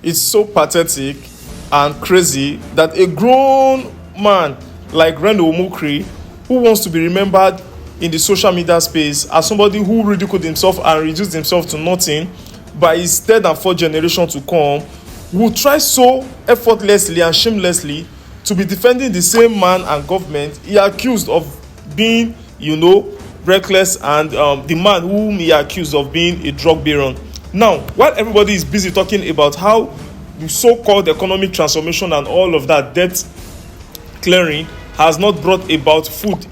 It's so pathetic and crazy that a grown man like Reno Omokri, who wants to be remembered in the social media space as somebody who ridiculed himself and reduced himself to nothing by his third and fourth generation to come, will try so effortlessly and shamelessly to be defending the same man and government he accused of being, reckless, and the man whom he accused of being a drug baron. Now, while everybody is busy talking about how the so-called economic transformation and all of that debt clearing has not brought about food,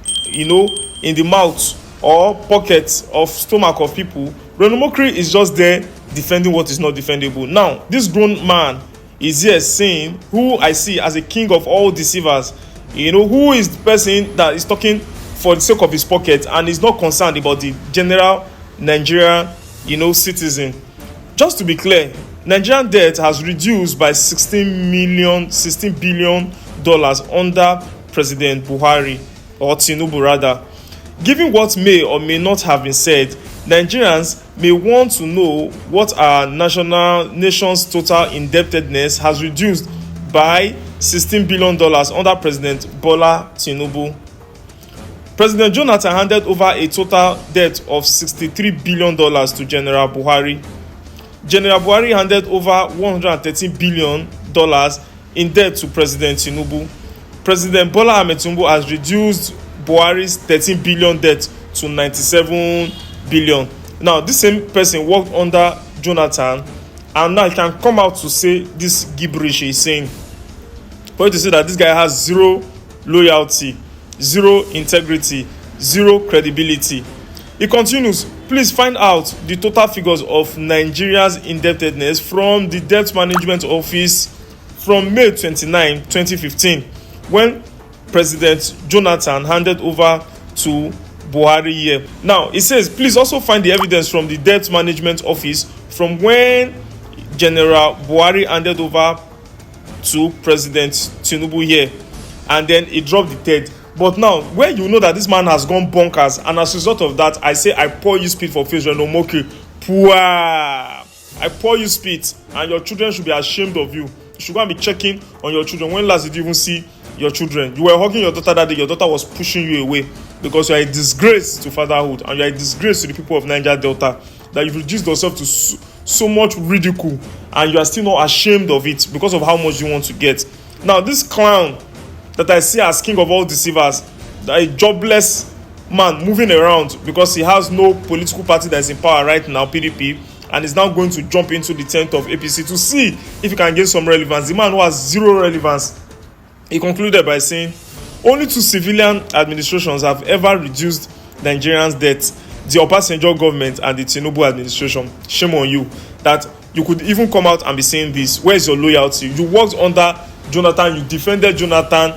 in the mouth or pockets of stomach of people, Reno Omokri is just there defending what is not defendable. Now, this grown man is here saying, who I see as a king of all deceivers, who is the person that is talking for the sake of his pocket and is not concerned about the general Nigerian, citizen. Just to be clear, Nigerian debt has reduced by $16 billion under President Buhari, or Tinubu rather. Given what may or may not have been said, Nigerians may want to know what our nation's total indebtedness has reduced by $16 billion under President Bola Tinubu. President Jonathan handed over a total debt of $63 billion to General Buhari. General Buhari handed over $113 billion in debt to President Tinubu. President Bola Ahmed Tinubu has reduced Buhari's 13 billion debt to 97 billion. Now, this same person worked under Jonathan, and now he can come out to say this gibberish he's saying. For you to say that this guy has zero loyalty, zero integrity, zero credibility. He continues, please find out the total figures of Nigeria's indebtedness from the Debt Management Office from May 29, 2015, when President Jonathan handed over to Buhari here. Now, it says, please also find the evidence from the Debt Management Office from when General Buhari handed over to President Tinubu here. And then he dropped the third. But now, where you know that this man has gone bonkers, and as a result of that, I say, I pour you spit for face, Reno Omokri. I pour you spit, and your children should be ashamed of you. You should go and be checking on your children. When last did you even see your children? You were hugging your daughter that day. Your daughter was pushing you away because you are a disgrace to fatherhood, and you are a disgrace to the people of Niger Delta. That you've reduced yourself to so much ridicule, and you are still not ashamed of it because of how much you want to get. Now, this clown that I see as king of all deceivers, that a jobless man moving around because he has no political party that is in power right now, PDP, and is now going to jump into the tent of APC to see if he can gain some relevance. The man who has zero relevance, he concluded by saying, only two civilian administrations have ever reduced Nigerians' debt, the Obasanjo government and the Tinubu administration. Shame on you that you could even come out and be saying this. Where is your loyalty? You worked under Jonathan, you defended Jonathan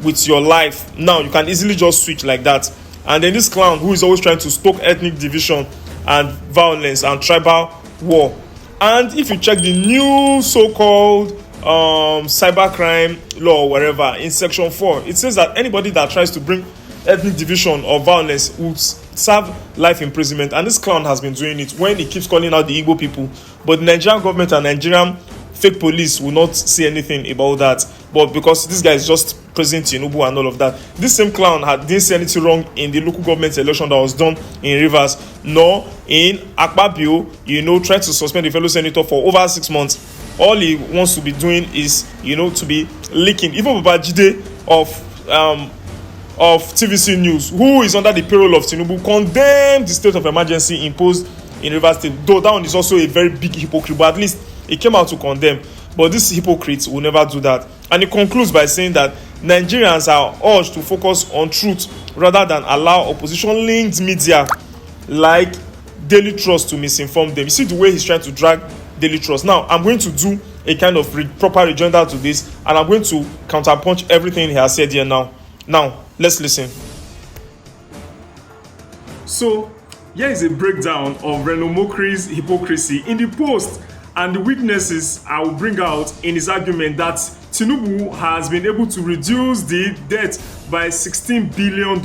with your life. Now you can easily just switch like that. And then this clown who is always trying to stoke ethnic division and violence and tribal war. And if you check the new so-called cybercrime law or whatever in section 4, it says that anybody that tries to bring ethnic division or violence would serve life imprisonment. And this clown has been doing it when he keeps calling out the Igbo people. But the Nigerian government and Nigerian fake police will not say anything about that. But because this guy is just praising Tinubu and all of that, this same clown didn't say anything wrong in the local government election that was done in Rivers, nor in Akpabio, trying to suspend the fellow senator for over 6 months. All he wants to be doing is, to be leaking. Even Babajide of TVC News, who is under the payroll of Tinubu, condemned the state of emergency imposed in Rivers State. Though that one is also a very big hypocrite, but at least he came out to condemn. But these hypocrites will never do that. And he concludes by saying that Nigerians are urged to focus on truth rather than allow opposition-linked media like Daily Trust to misinform them. You see the way he's trying to drag Daily Trust. Now, I'm going to do a kind of proper rejoinder to this, and I'm going to counterpunch everything he has said here now. Now, let's listen. So, here is a breakdown of Reno Omokri's hypocrisy in the post and the weaknesses I will bring out in his argument that Tinubu has been able to reduce the debt by $16 billion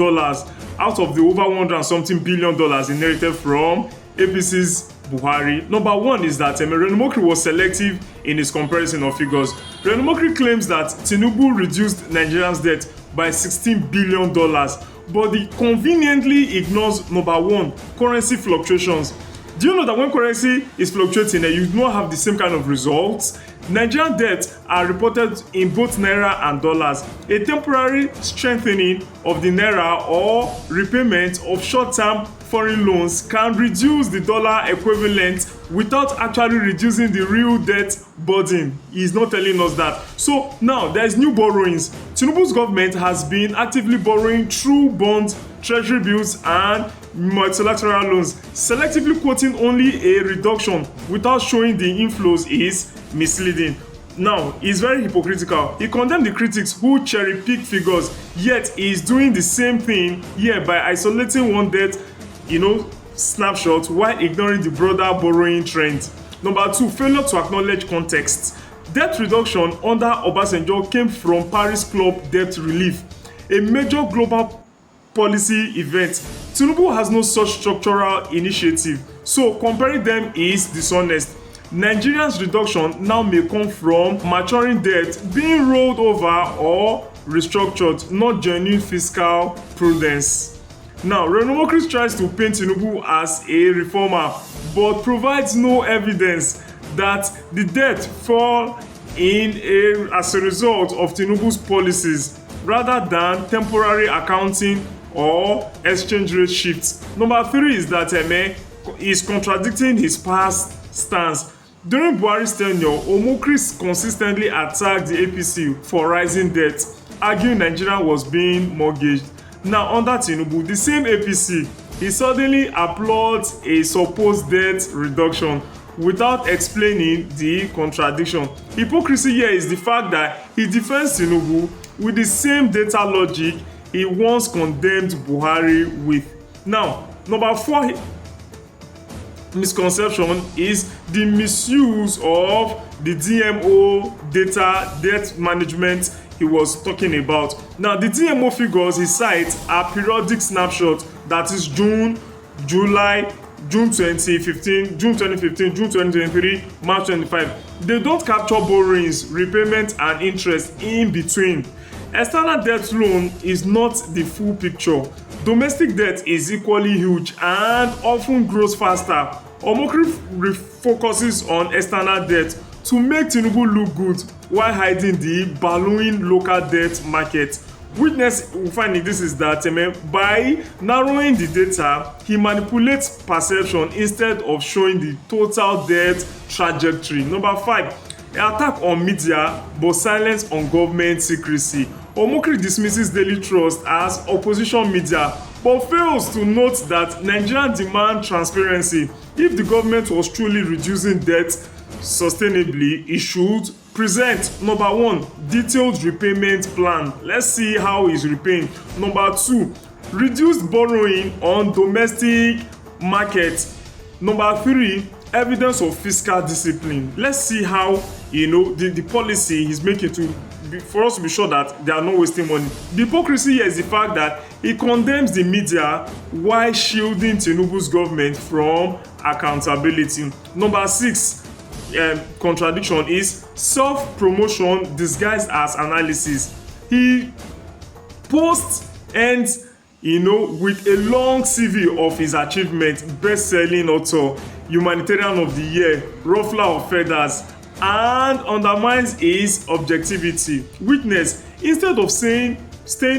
out of the over 100 something billion inherited from APC's Buhari. Number one is that Reno Omokri was selective in his comparison of figures. Reno Omokri claims that Tinubu reduced Nigerians' debt by $16 billion, but he conveniently ignores number one, currency fluctuations. Do you know that when currency is fluctuating, you do not have the same kind of results? Nigerian debts are reported in both naira and dollars. A temporary strengthening of the naira or repayment of short-term foreign loans can reduce the dollar equivalent without actually reducing the real debt burden. He is not telling us that. So now there is new borrowings. Tinubu's government has been actively borrowing through bonds, treasury bills and multilateral loans. Selectively quoting only a reduction without showing the inflows is misleading. Now, he's very hypocritical. He condemned the critics who cherry-pick figures, yet he is doing the same thing here by isolating one debt, snapshot while ignoring the broader borrowing trend. Number two, failure to acknowledge context. Debt reduction under Obasanjo came from Paris Club debt relief, a major global policy event. Tinubu has no such structural initiative, so comparing them is dishonest. Nigerians' reduction now may come from maturing debt being rolled over or restructured, not genuine fiscal prudence. Now, Reno Omokri tries to paint Tinubu as a reformer, but provides no evidence that the debt fell as a result of Tinubu's policies, rather than temporary accounting or exchange rate shifts. Number three is that is contradicting his past stance. During Buhari's tenure, Omokri consistently attacked the APC for rising debt, arguing Nigeria was being mortgaged. Now, under Tinubu, the same APC, he suddenly applauds a supposed debt reduction without explaining the contradiction. Hypocrisy here is the fact that he defends Tinubu with the same data logic he once condemned Buhari with. Now, number four misconception is the misuse of the DMO data, debt management he was talking about. Now, the DMO figures he cites are periodic snapshots, that is June, July, June 2015, June 2015, June 2023, March 25. They don't capture borrowings, repayment and interest in between. External debt loan is not the full picture. Domestic debt is equally huge and often grows faster. Omokri focuses on external debt to make Tinubu look good while hiding the ballooning local debt market. Witness we find in this is that by narrowing the data, he manipulates perception instead of showing the total debt trajectory. Number five, attack on media but silence on government secrecy. Omokri dismisses Daily Trust as opposition media but fails to note that Nigerians demand transparency. If the government was truly reducing debt sustainably, it should present, number one, detailed repayment plan. Let's see how he's repaying. Number two, reduced borrowing on domestic market. Number three, evidence of fiscal discipline. Let's see how the policy he's making for us to be sure that they are not wasting money. The hypocrisy here is the fact that he condemns the media while shielding Tinubu's government from accountability. Number six, contradiction is self-promotion disguised as analysis. He posts ends with a long CV of his achievements: best-selling author, humanitarian of the year, ruffler of feathers, and undermines his objectivity. Witness, instead of staying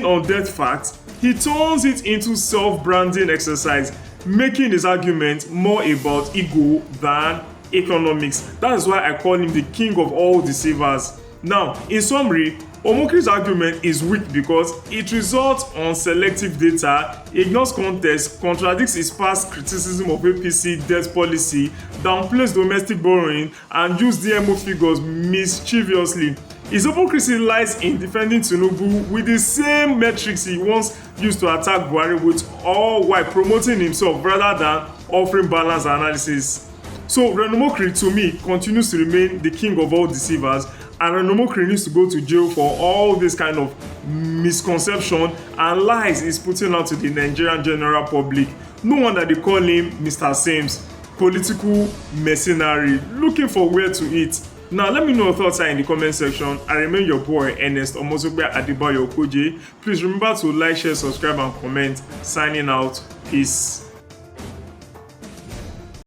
on debt facts, he turns it into self-branding exercise, making his argument more about ego than economics. That is why I call him the king of all deceivers. Now, in summary, Omokri's argument is weak because it results on selective data, ignores context, contradicts his past criticism of APC debt policy, downplays domestic borrowing, and uses DMO figures mischievously. His hypocrisy lies in defending Tinubu with the same metrics he once used to attack Buhari with, all while promoting himself rather than offering balanced analysis. So Reno Omokri, to me, continues to remain the king of all deceivers, and Reno Omokri needs to go to jail for all this kind of misconception and lies he's putting out to the Nigerian general public. No wonder they call him Mr. Sims, political mercenary, looking for where to eat. Now, let me know your thoughts in the comment section. I remain your boy, Ernest Omozogbe Adebayo Koje. Please remember to like, share, subscribe, and comment. Signing out. Peace.